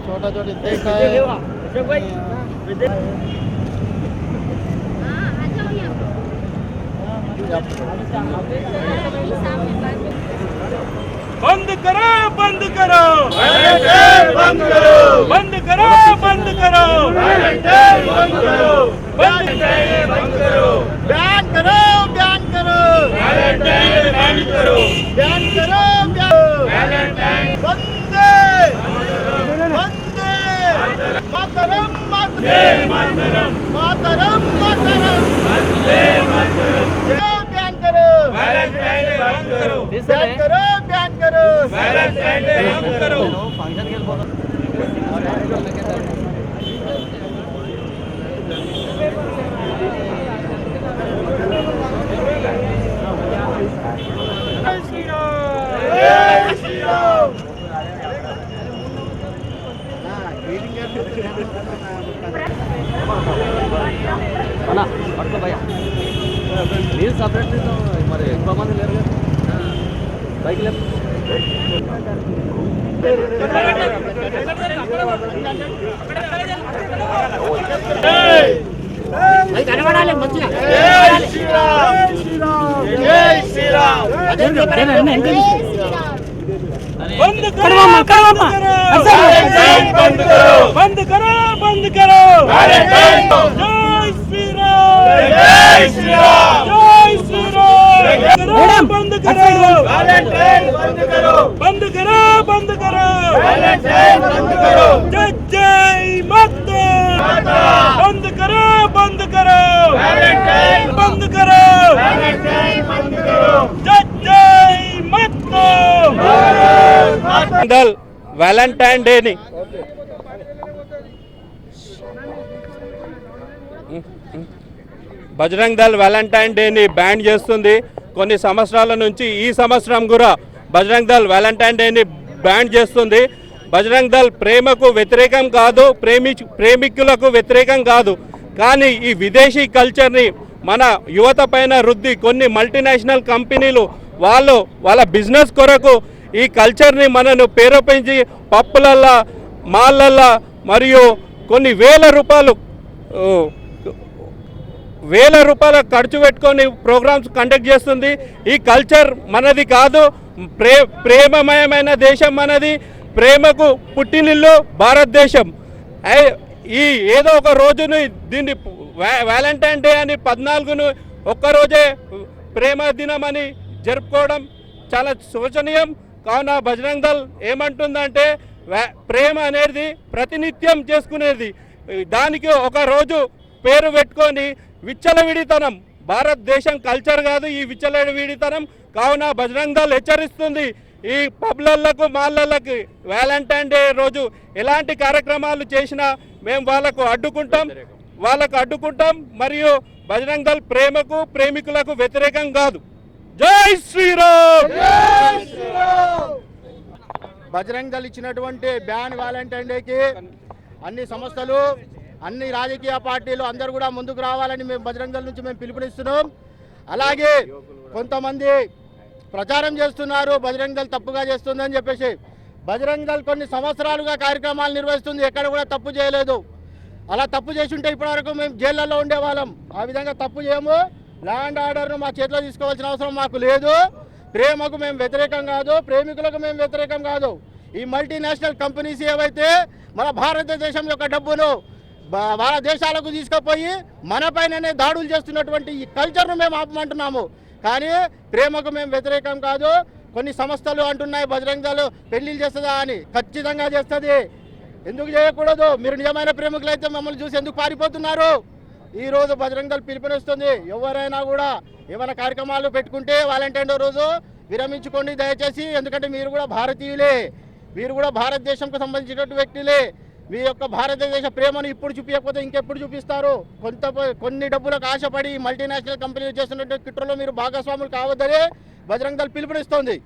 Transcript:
छोटा छोटा देखा है। बंद करो बंद करो बंद करो बंद करो बंद करो बंद करो बंद करो बैन करो बैन करो बैन करो बैन करो वंदे वंदे मातरम मातरम मातरम मातरम बैन करो बैन करो बैन करो बैन करो बंद करो అన్నా పట్టుకో భయ్యా మీరు సపరేట్ మరి ఎక్కువ మంది లేరు కదా బైక్ లేదు కనబడాలి మంచిగా बंद करो बंद करो बंद करो बंद करो जय श्री राम जय श्री राम जय श्री राम बंद करो बंद करो बंद करो बंद करो बंद करो जय जय माता बंद करो बंद करो बंद करो जय जय माता दल वैलेंटाइन डे ని బజరంగ్ దళ్ వ్యాలంటైన్ డేని బ్యాన్ చేస్తుంది. కొన్ని సంవత్సరాల నుంచి ఈ సంవత్సరం కూడా బజరంగ్ దళ్ వ్యాలంటైన్ డేని బ్యాన్ చేస్తుంది. బజరంగ్ దళ్ ప్రేమకు వ్యతిరేకం కాదు, ప్రేమికులకు వ్యతిరేకం కాదు. కానీ ఈ విదేశీ కల్చర్ని మన యువత పైన రుద్ది కొన్ని మల్టీనేషనల్ కంపెనీలు వాళ్ళ బిజినెస్ కొరకు ఈ కల్చర్ని మనను పేరొప్పించి పప్పులల్లా మాల్లల్లా మరియు కొన్ని వేల రూపాయల ఖర్చు పెట్టుకొని ప్రోగ్రామ్స్ కండక్ట్ చేస్తుంది. ఈ కల్చర్ మనది కాదు. ప్రేమమయమైన దేశం మనది. ప్రేమకు పుట్టినిల్లు భారతదేశం. ఈ ఏదో ఒక రోజుని దీన్ని వ్యాలంటైన్ డే అని 14ను ఒక్కరోజే ప్రేమ దినం అని జరుపుకోవడం చాలా శోచనీయం. కావున బజరంగ్ దళ్ ఏమంటుందంటే ప్రేమ అనేది ప్రతినిత్యం చేసుకునేది. దానికి ఒక రోజు పేరు పెట్టుకొని విచ్చలవిడితనం భారతదేశం కల్చర్ కాదు ఈ విచ్చలవిడితనం. కావున బజరంగ్ దళ్ హెచ్చరిస్తుంది ఈ పబ్లలకు మాల్లలకు వ్యాలంటైన్ డే రోజు ఎలాంటి కార్యక్రమాలు చేసినా మేము వాళ్ళకు అడ్డుకుంటాం మరియు బజరంగ్ దళ్ ప్రేమకు ప్రేమికులకు వ్యతిరేకం కాదు. జై శ్రీరామ్. బజరంగ్ దళ్ ఇచ్చినటువంటి బ్యాన్ వ్యాలంటైన్ డేకి అన్ని సంస్థలు అన్ని రాజకీయ పార్టీలు అందరూ కూడా ముందుకు రావాలని మేము బజరంగ్ దళ్ నుంచి మేము పిలుపునిస్తున్నాం. అలాగే కొంతమంది ప్రచారం చేస్తున్నారు బజరంగ్ దళ్ తప్పుగా చేస్తుందని చెప్పేసి. బజరంగ్ దళ్ కొన్ని సంవత్సరాలుగా కార్యక్రమాలు నిర్వహిస్తుంది, ఎక్కడ కూడా తప్పు చేయలేదు. అలా తప్పు చేసి ఉంటే ఇప్పటివరకు మేము జైళ్ళల్లో ఉండేవాళ్ళం. ఆ విధంగా తప్పు చేయము. ల్యాండ్ ఆర్డర్ను మా చేతిలో తీసుకోవాల్సిన అవసరం మాకు లేదు. ప్రేమకు మేము వ్యతిరేకం కాదు, ప్రేమికులకు మేము వ్యతిరేకం కాదు. ఈ మల్టీనేషనల్ కంపెనీస్ ఏవైతే మన భారతదేశం యొక్క డబ్బును భారత దేశాలకు తీసుకుపోయి మన పైననే దాడులు చేస్తున్నటువంటి ఈ కల్చర్ను మేము ఆపమంటున్నాము. కానీ ప్రేమకు మేము వ్యతిరేకం కాదు. కొన్ని సంస్థలు అంటున్నాయి బజరంగ్ దళ్ పెళ్లిళ్ళు చేస్తుందా అని. ఖచ్చితంగా చేస్తుంది. ఎందుకు చేయకూడదు? మీరు నిజమైన ప్రేమికులు అయితే మమ్మల్ని చూసి ఎందుకు పారిపోతున్నారు? ఈరోజు బజరంగ్ దళ్ పిలుపునిస్తుంది, ఎవరైనా కూడా ఏమైనా కార్యక్రమాలు పెట్టుకుంటే వ్యాలంటైన్ డే రోజు విరమించుకోండి దయచేసి. ఎందుకంటే మీరు కూడా భారతీయులే, మీరు కూడా భారతదేశంకు సంబంధించినటువంటి వ్యక్తులే. మీ యొక్క భారతదేశ ప్రేమను ఇప్పుడు చూపించకపోతే ఇంకెప్పుడు చూపిస్తారు? కొన్ని డబ్బులకు ఆశపడి మల్టీనేషనల్ కంపెనీలు చేస్తున్నటువంటి కుట్రలో మీరు భాగస్వాములు కావద్దని బజరంగ్ దళ్ పిలుపునిస్తోంది.